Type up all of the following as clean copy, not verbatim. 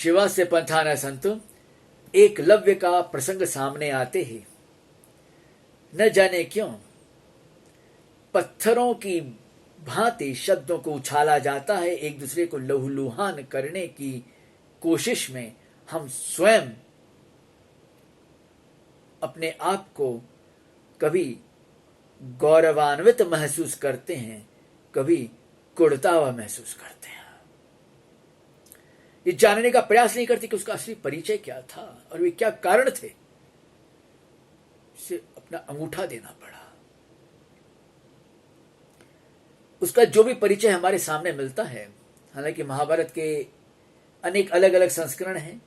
शिवा से पंथा न संतु, एकलव्य का प्रसंग सामने आते ही न जाने क्यों पत्थरों की भांति शब्दों को उछाला जाता है। एक दूसरे को लहूलुहान करने की कोशिश में हम स्वयं अपने आप को कभी गौरवान्वित महसूस करते हैं, कभी कुढ़ता हुआ महसूस करते हैं। ये जानने का प्रयास नहीं करते कि उसका असली परिचय क्या था और वे क्या कारण थे। इसे अपना अंगूठा देना पड़ा। उसका जो भी परिचय हमारे सामने मिलता है, हालांकि महाभारत के अनेक अलग अलग संस्करण हैं,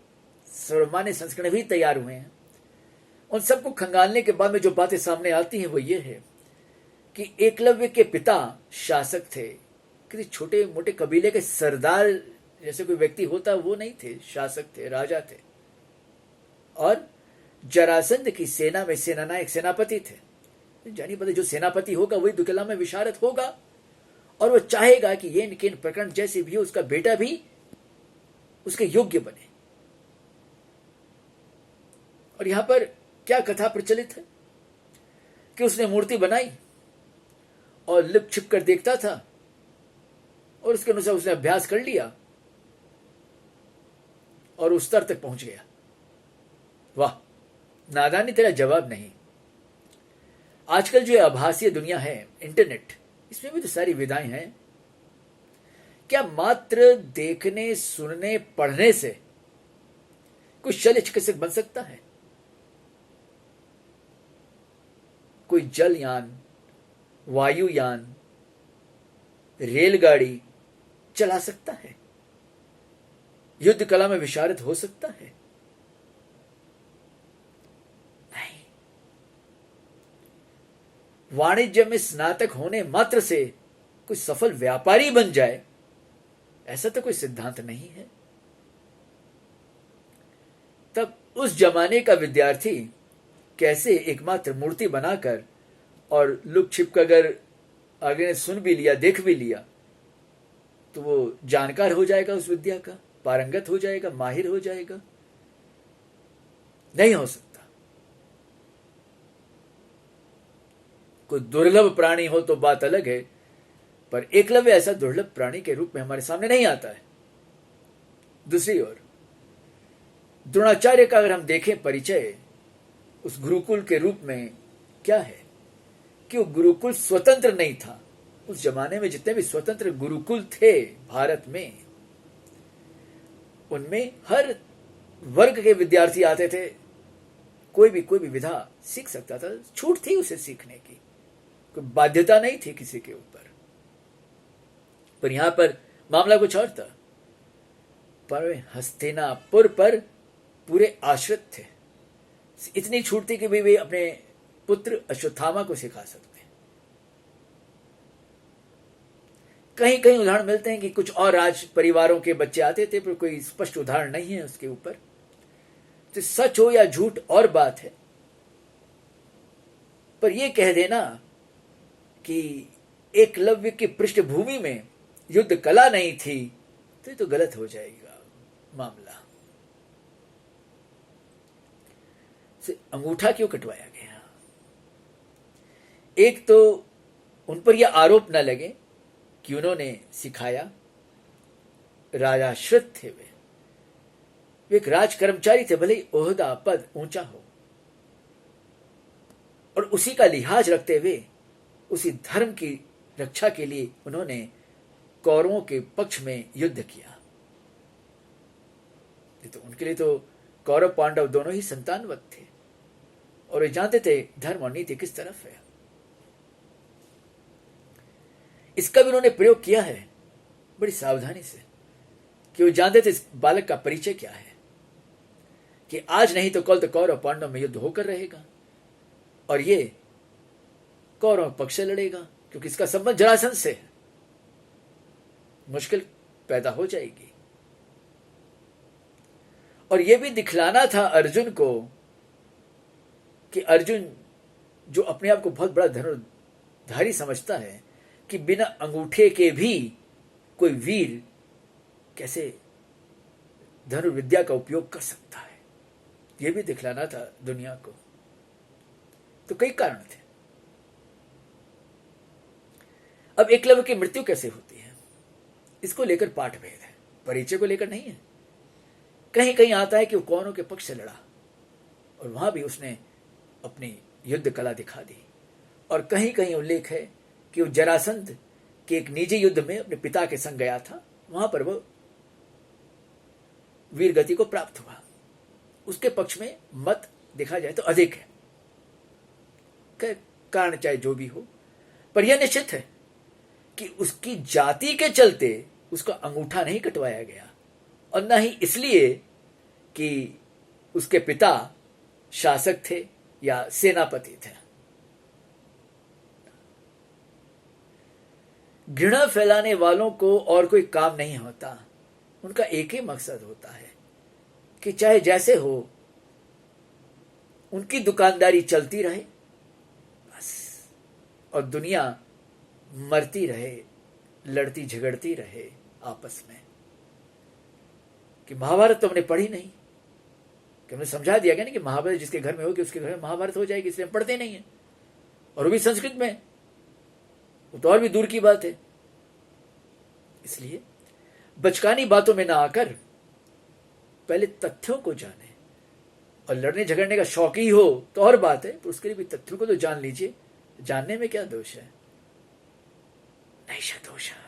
सर्वमान्य संस्करण भी तैयार हुए हैं, उन सबको खंगालने के बाद में जो बातें सामने आती हैं वो ये है कि एकलव्य के पिता शासक थे, किसी छोटे मोटे कबीले के सरदार जैसे कोई व्यक्ति होता वो नहीं थे, शासक थे, राजा थे। और जरासंध की सेना में सेनानायक सेनापति थे। जानी पता जो सेनापति होगा वही दुकला में विशारद होगा, और वो चाहेगा कि ये निकेन प्रकरण जैसे भी हो उसका बेटा भी उसके योग्य बने। और यहां पर क्या कथा प्रचलित है कि उसने मूर्ति बनाई और लिप छिप कर देखता था और उसके अनुसार उसने अभ्यास कर लिया और उस स्तर तक पहुंच गया। वाह, नादानी तेरा जवाब नहीं। आजकल जो आभासीय दुनिया है, इंटरनेट, इसमें भी तो सारी विधाएं हैं। क्या मात्र देखने, सुनने, पढ़ने से कोई शल्य चिकित्सक बन सकता है? कोई जलयान, वायुयान, रेलगाड़ी चला सकता है? युद्ध कला में विशारद हो सकता है? नहीं। वाणिज्य में स्नातक होने मात्र से कोई सफल व्यापारी बन जाए, ऐसा तो कोई सिद्धांत नहीं है। तब उस जमाने का विद्यार्थी कैसे एकमात्र मूर्ति बनाकर और लुक छिप कर अगर आगे ने सुन भी लिया, देख भी लिया, तो वो जानकार हो जाएगा, उस विद्या का पारंगत हो जाएगा, माहिर हो जाएगा? नहीं हो सकता। कोई दुर्लभ प्राणी हो तो बात अलग है, पर एकलव्य ऐसा दुर्लभ प्राणी के रूप में हमारे सामने नहीं आता है। दूसरी ओर द्रोणाचार्य का अगर हम देखें परिचय, उस गुरुकुल के रूप में क्या है कि वो गुरुकुल स्वतंत्र नहीं था। उस जमाने में जितने भी स्वतंत्र गुरुकुल थे भारत में, उनमें हर वर्ग के विद्यार्थी आते थे। कोई भी विधा सीख सकता था, छूट थी उसे सीखने की, कोई बाध्यता नहीं थी किसी के ऊपर। पर यहां पर मामला कुछ और था। पर वे हस्तिनापुर पर पूरे आश्रित थे। इतनी छूट थी कि वे अपने पुत्र अश्वत्थामा को सिखा सकते। कहीं कहीं उदाहरण मिलते हैं कि कुछ और राज परिवारों के बच्चे आते थे, पर कोई स्पष्ट उदाहरण नहीं है उसके ऊपर। तो सच हो या झूठ और बात है, पर यह कह देना कि एकलव्य की पृष्ठभूमि में युद्ध कला नहीं थी, तो ये तो गलत हो जाएगा मामला। से अंगूठा क्यों कटवाया गया? एक तो उन पर यह आरोप न लगे कि उन्होंने सिखाया। राजाश्रित थे वे एक राज कर्मचारी थे, भले ही ओहदा पद ऊंचा हो, और उसी का लिहाज रखते हुए उसी धर्म की रक्षा के लिए उन्होंने कौरवों के पक्ष में युद्ध किया। तो उनके लिए तो कौरव पांडव दोनों ही संतानवत थे, और वे जानते थे धर्म और नीति किस तरफ है। इसका भी उन्होंने प्रयोग किया है बड़ी सावधानी से, कि वो जानते थे इस बालक का परिचय क्या है, कि आज नहीं तो कल तो कौरव पांडव में युद्ध होकर रहेगा, और ये कौरव पक्ष से लड़ेगा, क्योंकि इसका संबंध जरासंध से है। मुश्किल पैदा हो जाएगी। और यह भी दिखलाना था अर्जुन को कि अर्जुन जो अपने आप को बहुत बड़ा धनुर्धारी समझता है, कि बिना अंगूठे के भी कोई वीर कैसे धनुर्विद्या का उपयोग कर सकता है, यह भी दिखलाना था दुनिया को। तो कई कारण थे। अब एकलव्य की मृत्यु कैसे होती है, इसको लेकर पाठ भेद है, परिचय को लेकर नहीं है। कहीं कहीं आता है कि वो कौरवों के पक्ष से लड़ा और वहां भी उसने अपनी युद्ध कला दिखा दी, और कहीं कहीं उल्लेख है कि वो जरासंध के एक निजी युद्ध में अपने पिता के संग गया था, वहां पर वो वीर गति को प्राप्त हुआ। उसके पक्ष में मत देखा जाए तो अधिक है, कारण चाहे जो भी हो, पर यह निश्चित है कि उसकी जाति के चलते उसका अंगूठा नहीं कटवाया गया, और न ही इसलिए कि उसके पिता शासक थे या सेनापति थे। घृणा फैलाने वालों को और कोई काम नहीं होता, उनका एक ही मकसद होता है कि चाहे जैसे हो उनकी दुकानदारी चलती रहे बस, और दुनिया मरती रहे, लड़ती झगड़ती रहे आपस में। कि महाभारत तो हमने पढ़ी नहीं, कि हमने समझा दिया गया ना कि महाभारत जिसके घर में होगी उसके घर में महाभारत हो जाएगी, इसलिए हम पढ़ते नहीं है, और वो भी संस्कृत में, वो तो और भी दूर की बात है। इसलिए बचकानी बातों में ना आकर पहले तथ्यों को जाने, और लड़ने झगड़ने का शौक ही हो तो और बात है, तो उसके लिए भी तथ्यों को तो जान लीजिए। जानने में क्या दोष है, नहीं दोष है।